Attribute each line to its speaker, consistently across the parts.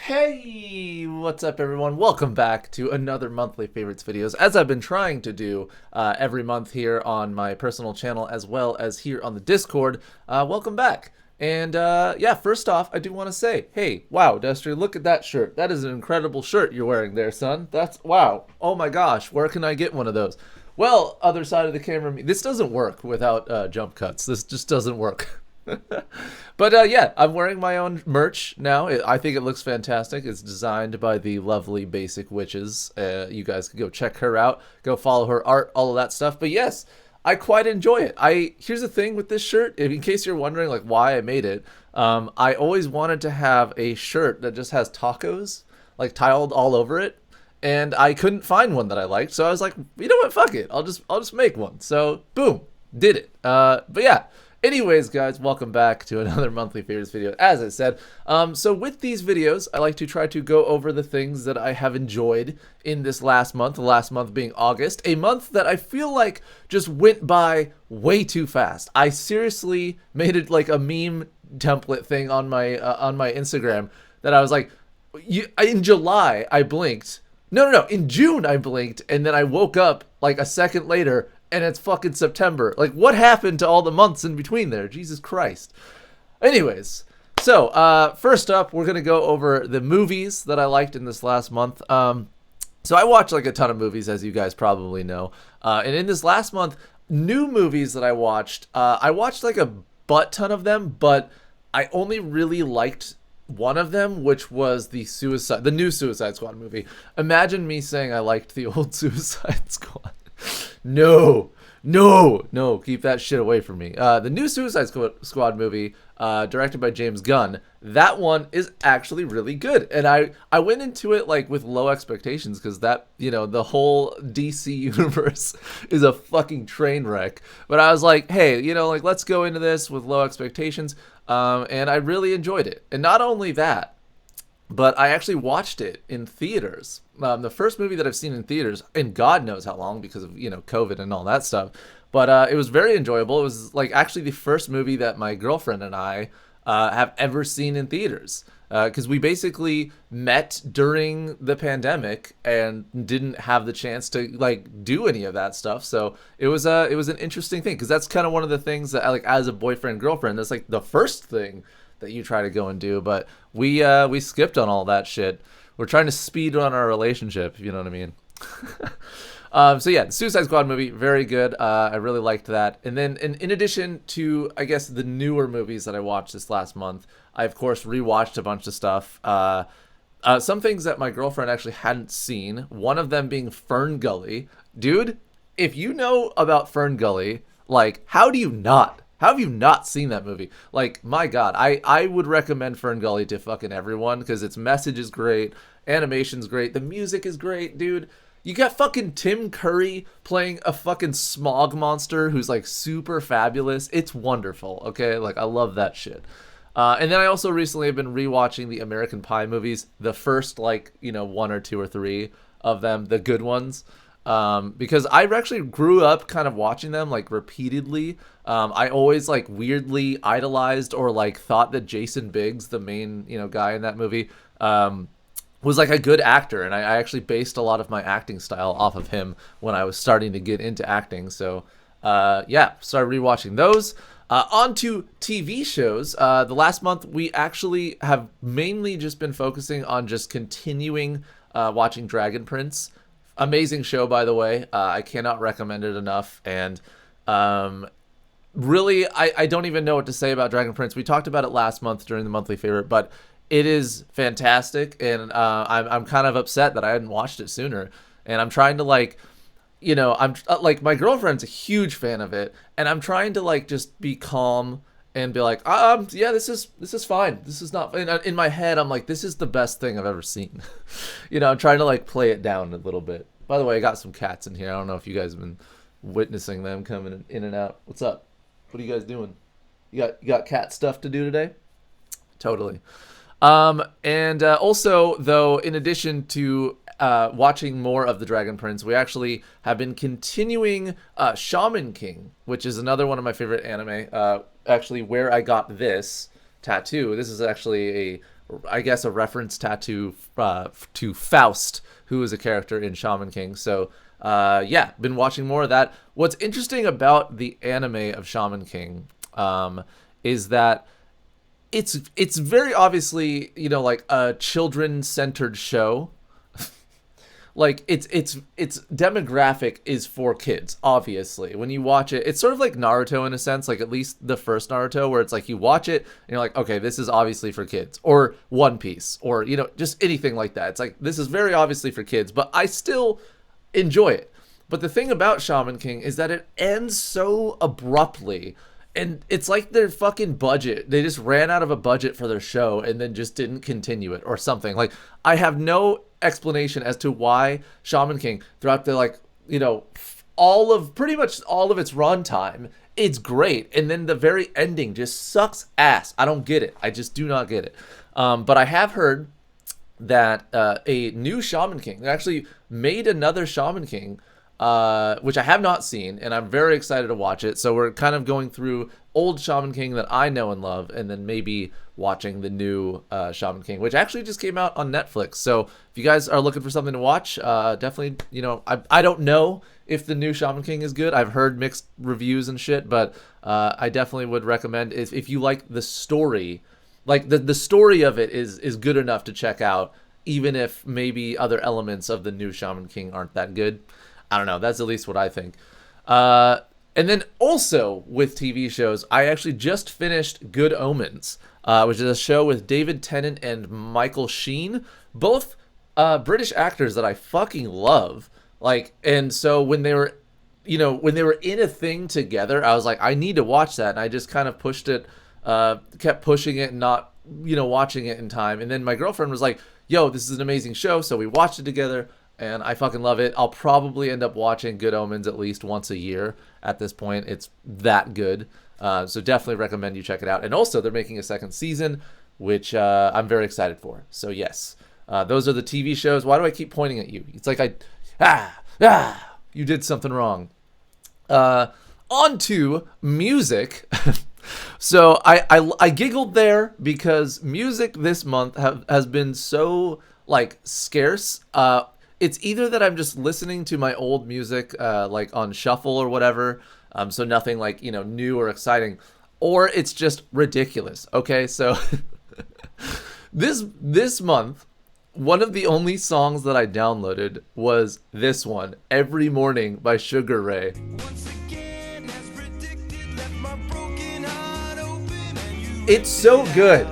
Speaker 1: Hey, what's up, everyone? Welcome back to another monthly favorites videos, as I've been trying to do every month here on my personal channel as well as here on the Discord. Welcome back. And yeah, first off, I do want to say, hey, wow, Destry, look at that shirt. That is an incredible shirt you're wearing there, son. That's wow. Oh my gosh, where can I get one of those? Well, other side of the camera, this doesn't work without jump cuts. This just doesn't work. But yeah, I'm wearing my own merch now. I think it looks fantastic. It's designed by the lovely Basic Witches. You guys can go check her out, go follow her art, all of that stuff. But yes, I quite enjoy it. Here's the thing with this shirt. In case you're wondering like why I made it, I always wanted to have a shirt that just has tacos like tiled all over it, and I couldn't find one that I liked. So I was like, you know what? Fuck it. I'll just make one. So boom, did it. But yeah. Anyways, guys, welcome back to another monthly favorites video. As I said, so with these videos, I like to try to go over the things that I have enjoyed in this last month, the last month being August, a month that I feel like just went by way too fast. I seriously made it like a meme template thing on my Instagram that I was like, in July, I blinked. No. In June, I blinked, and then I woke up like a second later, and it's fucking September. Like, what happened to all the months in between there? Jesus Christ. Anyways, so first up, we're gonna go over the movies that I liked in this last month. So I watch like a ton of movies, as you guys probably know. And in this last month, new movies that I watched like a butt ton of them, but I only really liked one of them, which was the new Suicide Squad movie. Imagine me saying I liked the old Suicide Squad. No, keep that shit away from me. The new Suicide Squad movie, directed by James Gunn, that one is actually really good. And I went into it like with low expectations because that, the whole DC universe is a fucking train wreck. But I was like, hey, like let's go into this with low expectations. And I really enjoyed it. And not only that, but I actually watched it in theaters. The first movie that I've seen in theaters in God knows how long because of COVID and all that stuff. But it was very enjoyable. It was like actually the first movie that my girlfriend and I have ever seen in theaters, because we basically met during the pandemic and didn't have the chance to like do any of that stuff. So it was an interesting thing because that's kind of one of the things that like as a boyfriend girlfriend, that's like the first thing that you try to go and do, but we skipped on all that shit. We're trying to speed run our relationship, if you know what I mean. So yeah, the Suicide Squad movie, very good. I really liked that. And then in addition to, I guess, the newer movies that I watched this last month, I of course rewatched a bunch of stuff. Some things that my girlfriend actually hadn't seen. One of them being Fern Gully. Dude, if you know about Fern Gully, like, how have you not seen that movie? Like, my God, I would recommend Fern Gully to fucking everyone because its message is great, animation's great, the music is great, dude. You got fucking Tim Curry playing a fucking smog monster who's like super fabulous. It's wonderful, okay? Like, I love that shit. And then I also recently have been rewatching the American Pie movies, the first like, one or two or three of them, the good ones. Because I actually grew up kind of watching them like repeatedly. I always like weirdly idolized or like thought that Jason Biggs, the main, guy in that movie, was like a good actor. And I actually based a lot of my acting style off of him when I was starting to get into acting. So, yeah, started rewatching those. On to TV shows. The last month, we actually have mainly just been focusing on just continuing watching Dragon Prince. Amazing show, by the way. I cannot recommend it enough. And really, I don't even know what to say about Dragon Prince. We talked about it last month during the monthly favorite, but it is fantastic. And I'm kind of upset that I hadn't watched it sooner. And I'm trying to like, I'm like, my girlfriend's a huge fan of it, and I'm trying to like just be calm and be like, yeah, this is fine. This is not in my head. I'm like, this is the best thing I've ever seen. I'm trying to like play it down a little bit. By the way, I got some cats in here. I don't know if you guys have been witnessing them coming in and out. What's up? What are you guys doing? You got cat stuff to do today? Totally. And also, though, in addition to watching more of the Dragon Prince, we actually have been continuing Shaman King, which is another one of my favorite anime. Actually, where I got this tattoo. This is actually I guess, a reference tattoo to Faust, who is a character in Shaman King. So yeah, been watching more of that. What's interesting about the anime of Shaman King is that it's very obviously, you know, like a children centered show. Like its demographic is for kids, obviously. When you watch it, it's sort of like Naruto in a sense, like at least the first Naruto, where it's like you watch it and you're like, okay, this is obviously for kids. Or One Piece, or, you know, just anything like that. It's like, this is very obviously for kids, but I still enjoy it. But the thing about Shaman King is that it ends so abruptly. And it's like their fucking budget. They just ran out of a budget for their show and then just didn't continue it or something. Like, I have no explanation as to why Shaman King, throughout the, like, you know, pretty much all of its runtime, it's great. And then the very ending just sucks ass. I don't get it. I just do not get it. But I have heard that a new Shaman King, they actually made another Shaman King, which I have not seen, and I'm very excited to watch it. So we're kind of going through old Shaman King that I know and love, and then maybe watching the new Shaman King, which actually just came out on Netflix. So if you guys are looking for something to watch, definitely, you know, I don't know if the new Shaman King is good. I've heard mixed reviews and shit, but I definitely would recommend, if you like the story, like the story of it is good enough to check out, even if maybe other elements of the new Shaman King aren't that good. I don't know. That's at least what I think. And then also with TV shows, I actually just finished Good Omens, which is a show with David Tennant and Michael Sheen, both British actors that I fucking love. Like, and so when they were, you know, when they were in a thing together, I was like, I need to watch that. And I just kind of pushed it, kept pushing it and not, you know, watching it in time. And then my girlfriend was like, yo, this is an amazing show. So we watched it together. And I fucking love it. I'll probably end up watching Good Omens at least once a year at this point. It's that good. So definitely recommend you check it out. And also, they're making a second season, which I'm very excited for. So yes, those are the TV shows. Why do I keep pointing at you? It's like you did something wrong. On to music. So I giggled there because music this month has been so, like, scarce. It's either that I'm just listening to my old music, like on shuffle or whatever, so nothing like, you know, new or exciting, or it's just ridiculous. Okay, so this month, one of the only songs that I downloaded was this one, Every Morning by Sugar Ray. It's so good.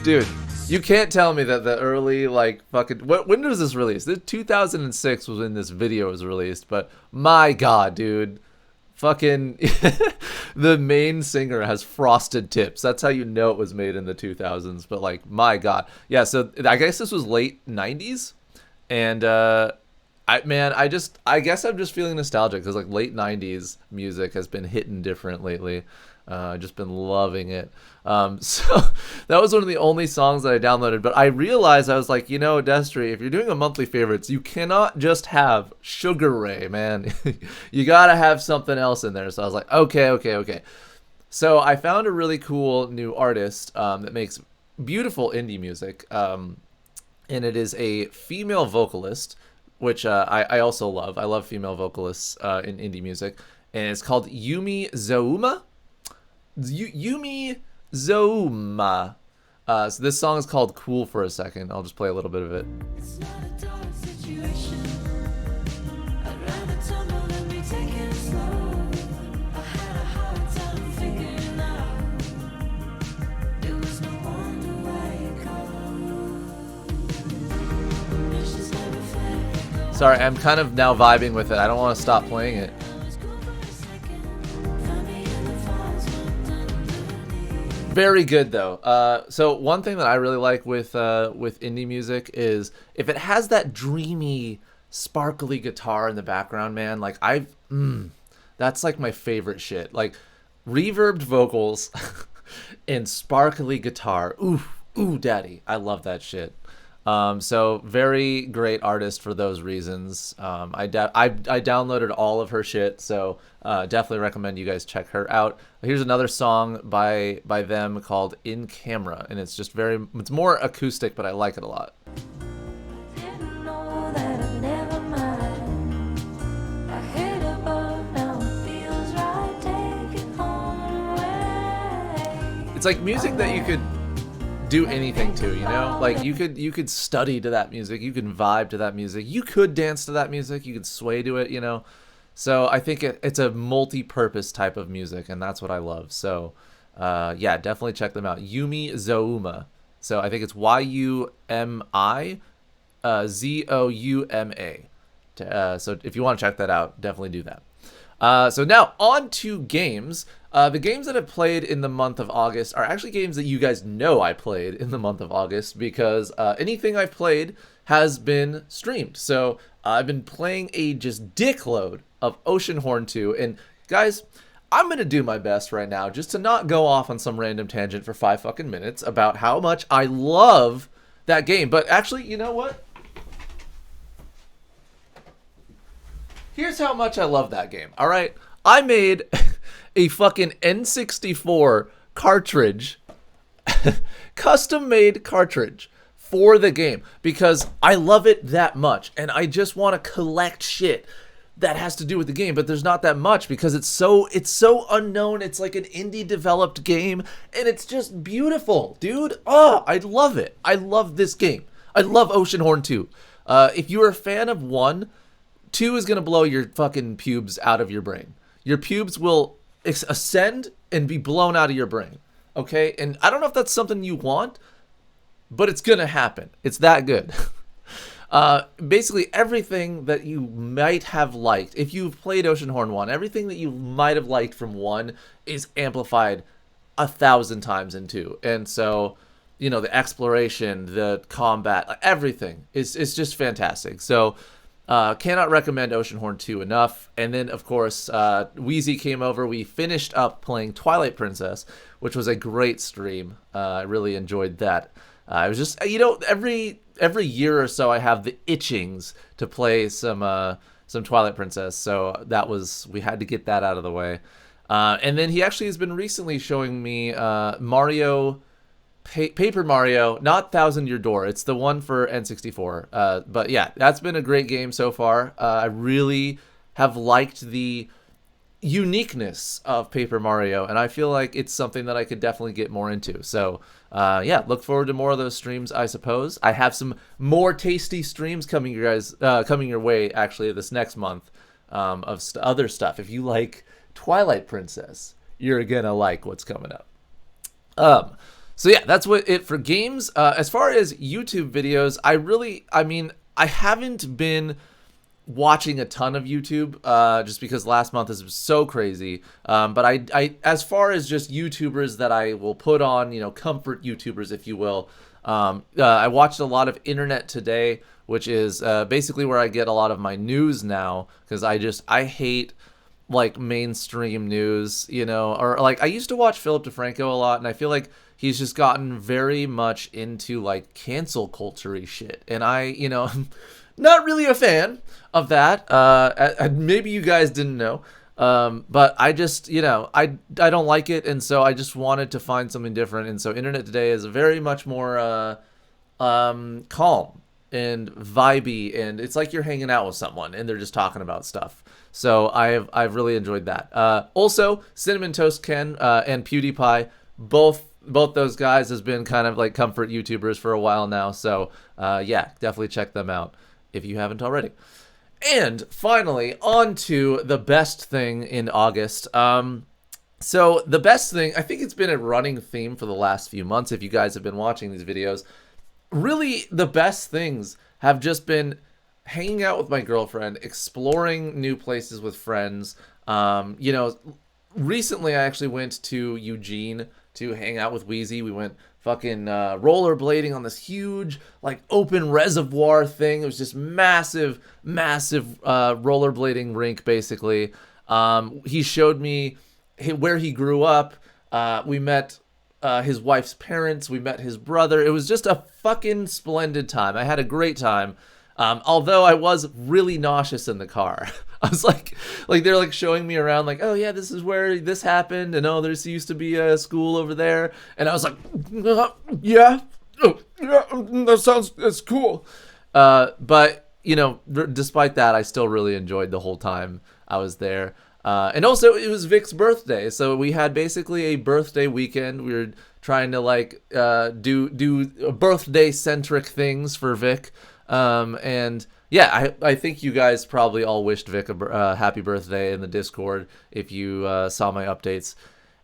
Speaker 1: Dude, you can't tell me that the early, like, fucking... When was this released? 2006 was when this video was released, but my god, dude. Fucking... the main singer has frosted tips. That's how you know it was made in the 2000s, but, like, my god. Yeah, so I guess this was late 90s, and, I guess I'm just feeling nostalgic, because, like, late 90s music has been hitting different lately. I've just been loving it. So that was one of the only songs that I downloaded. But I realized, I was like, you know, Destry, if you're doing a monthly favorites, you cannot just have Sugar Ray, man. You gotta have something else in there. So I was like, okay. So I found a really cool new artist that makes beautiful indie music. And it is a female vocalist, which I also love. I love female vocalists in indie music. And it's called Yumi Zouma. Yumi Zouma. So this song is called Cool for a Second. I'll just play a little bit of it. It's not a dark situation. I'd rather tumble than be taking it slow. I had a hard time figuring out. It was no wonder why you called. Sorry, I'm kind of now vibing with it. I don't want to stop playing it. Very good though. So one thing that I really like with indie music is if it has that dreamy, sparkly guitar in the background, man. Like that's like my favorite shit. Like reverbed vocals and sparkly guitar. Ooh, daddy, I love that shit. So very great artist for those reasons. I downloaded all of her shit, so definitely recommend you guys check her out. Here's another song by them called In Camera, and it's more acoustic, but I like it a lot.
Speaker 2: Didn't know that I'd never mind. I hit above, now it feels right. Take it home away.
Speaker 1: It's like music that you could do anything to, you know? Like you could study to that music, you can vibe to that music, you could dance to that music, you could sway to it, you know? So I think it's a multi-purpose type of music, and that's what I love. So yeah, definitely check them out. Yumi Zouma. So I think it's Yumi Zouma. So if you want to check that out, definitely do that. So now on to games. The games that I've played in the month of August are actually games that you guys know I played in the month of August, because anything I've played has been streamed. So I've been playing a just dickload of Oceanhorn 2. And guys, I'm going to do my best right now just to not go off on some random tangent for 5 fucking minutes about how much I love that game. But actually, you know what? Here's how much I love that game. All right, I made a fucking N64 cartridge, custom made cartridge for the game, because I love it that much, and I just want to collect shit that has to do with the game, but there's not that much because it's so unknown. It's like an indie developed game, and it's just beautiful, dude. Oh, I love it. I love this game. I love Oceanhorn 2. If you're a fan of 1, 2 is going to blow your fucking pubes out of your brain. Your pubes will ascend and be blown out of your brain. Okay? And I don't know if that's something you want, but it's going to happen. It's that good. Basically, everything that you might have liked, if you've played Oceanhorn 1, everything that you might have liked from 1 is amplified 1,000 times in 2. And so, you know, the exploration, the combat, everything is just fantastic. So, cannot recommend Oceanhorn 2 enough. And then, of course, Wheezy came over. We finished up playing Twilight Princess, which was a great stream. I really enjoyed that. I was just, you know, every year or so I have the itchings to play some Twilight Princess. So we had to get that out of the way. And then he actually has been recently showing me Mario... Paper Mario, not Thousand Year Door. It's the one for N64. But yeah, that's been a great game so far. I really have liked the uniqueness of Paper Mario, and I feel like it's something that I could definitely get more into. So yeah, look forward to more of those streams, I suppose. I have some more tasty streams coming your way actually this next month of other stuff. If you like Twilight Princess, you're gonna like what's coming up. So yeah, that's it for games. As far as YouTube videos, I haven't been watching a ton of YouTube, just because last month is so crazy. But I, as far as just YouTubers that I will put on, you know, comfort YouTubers, if you will, I watched a lot of Internet Today, which is basically where I get a lot of my news now, because I hate like mainstream news, you know, or like I used to watch Philip DeFranco a lot, and I feel like he's just gotten very much into like cancel culture-y shit. And I, you know, I'm not really a fan of that. Maybe you guys didn't know. But I just, you know, I don't like it. And so I just wanted to find something different. And so Internet Today is very much more calm and vibey. And it's like you're hanging out with someone and they're just talking about stuff. So I've really enjoyed that. Also, Cinnamon Toast Ken and PewDiePie, both those guys has been kind of like comfort YouTubers for a while now. So yeah, definitely check them out if you haven't already. And finally, on to the best thing in August. So the best thing, I think it's been a running theme for the last few months if you guys have been watching these videos. Really, the best things have just been hanging out with my girlfriend, exploring new places with friends. You know, recently I actually went to Eugene to hang out with Wheezy. We went fucking rollerblading on this huge like open reservoir thing. It was just massive rollerblading rink basically. He showed me where he grew up. We met his wife's parents. We met his brother. It was just a fucking splendid time. I had a great time. Although I was really nauseous in the car. I was like they're like showing me around, like, oh yeah, this is where this happened, and oh, there's used to be a school over there, and I was like, yeah, oh, yeah, that's cool. But you know, despite that, I still really enjoyed the whole time I was there. And also, it was Vic's birthday, so we had basically a birthday weekend. We were trying to like do birthday centric things for Vic. And yeah, I think you guys probably all wished Vic a happy birthday in the Discord if you saw my updates.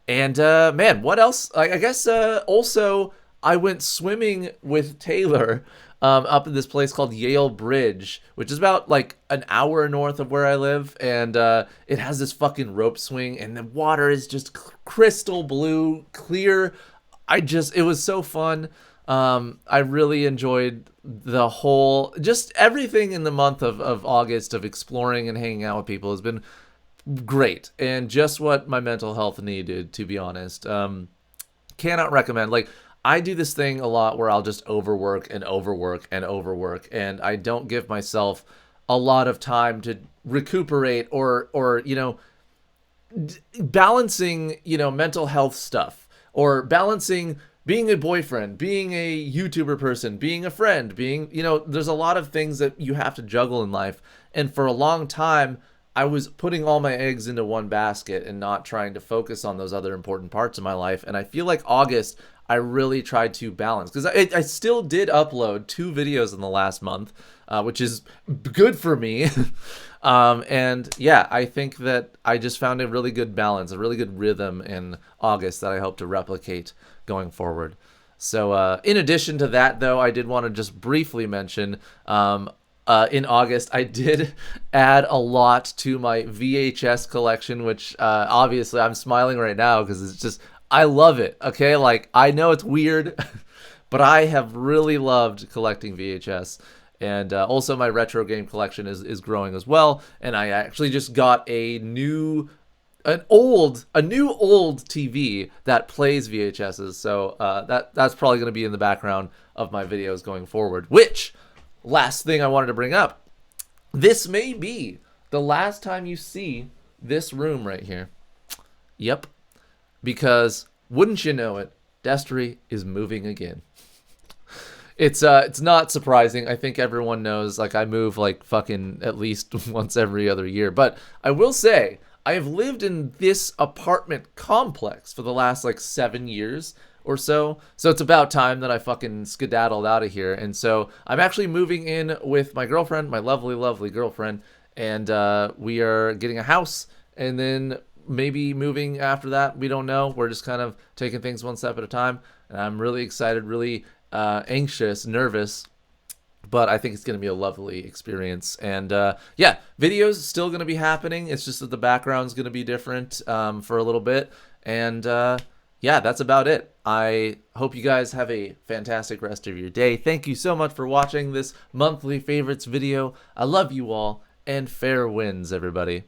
Speaker 1: And man, what else? I guess also I went swimming with Taylor up in this place called Yale Bridge, which is about like an hour north of where I live, and it has this fucking rope swing, and the water is just crystal blue, clear. It was so fun. I really enjoyed the whole, just everything in the month of August of exploring and hanging out with people has been great, and just what my mental health needed, to be honest. Cannot recommend. Like, I do this thing a lot where I'll just overwork and overwork and overwork, and I don't give myself a lot of time to recuperate or you know, balancing, you know, mental health stuff, or balancing being a boyfriend, being a YouTuber person, being a friend, being, you know, there's a lot of things that you have to juggle in life. And for a long time, I was putting all my eggs into one basket and not trying to focus on those other important parts of my life. And I feel like August, I really tried to balance, because I still did upload 2 videos in the last month, which is good for me. And yeah, I think that I just found a really good balance, a really good rhythm in August that I hope to replicate going forward. So in addition to that, though, I did want to just briefly mention, in August, I did add a lot to my VHS collection, which obviously I'm smiling right now because it's just, I love it. Okay, like, I know it's weird, but I have really loved collecting VHS. And also my retro game collection is growing as well. And I actually just got a new old TV that plays VHSs. So that's probably going to be in the background of my videos going forward. Which, last thing I wanted to bring up, this may be the last time you see this room right here. Yep. Because, wouldn't you know it, Destry is moving again. It's not surprising. I think everyone knows, like, I move like fucking at least once every other year. But I will say, I have lived in this apartment complex for the last like 7 years or so. So it's about time that I fucking skedaddled out of here. And so I'm actually moving in with my girlfriend, my lovely, lovely girlfriend. And we are getting a house, and then maybe moving after that. We don't know. We're just kind of taking things one step at a time. And I'm really excited, really anxious, nervous, but I think it's going to be a lovely experience. And yeah, videos still going to be happening. It's just that the background's going to be different for a little bit. And yeah, that's about it. I hope you guys have a fantastic rest of your day. Thank you so much for watching this monthly favorites video. I love you all, and fair winds, everybody.